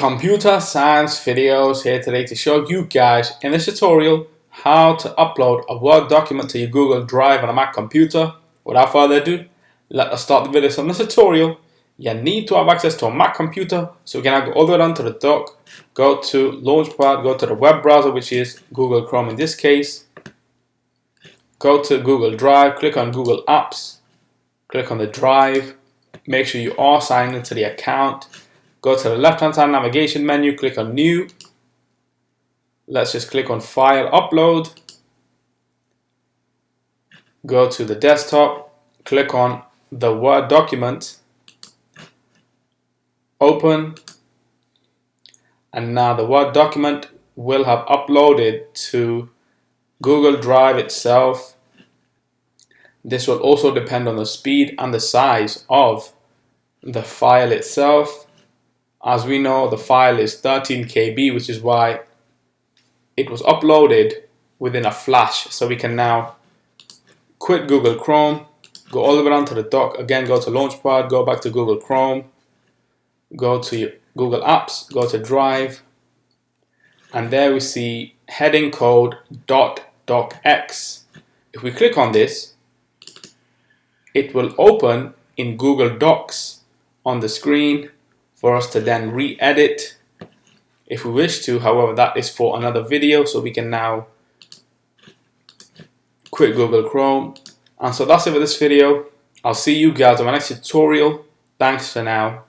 Computer science videos here today to show you guys in this tutorial how to upload a Word document to your Google Drive on a Mac computer. Without further ado, let us start the video. So in this tutorial, you need to have access to a Mac computer, so we can now go all the way down to the dock, go to Launchpad, go to the web browser, which is Google Chrome in this case, go to Google Drive, click on Google Apps, click on the drive, make sure you are signed into the account. Go to the left-hand side navigation menu, click on New. Let's just click on File, Upload. Go to the desktop, click on the Word document, open, and now the Word document will have uploaded to Google Drive itself. This will also depend on the speed and the size of the file itself. As we know, the file is 13 KB, which is why it was uploaded within a flash. So we can now quit Google Chrome, go all the way down to the dock, again go to Launchpad, go back to Google Chrome, go to Google Apps, go to Drive, and there we see heading code .docx. If we click on this, it will open in Google Docs on the screen for us to then re-edit if we wish to. However, that is for another video, so we can now quit Google Chrome. And so that's it for this video. I'll see you guys on my next tutorial. Thanks for now.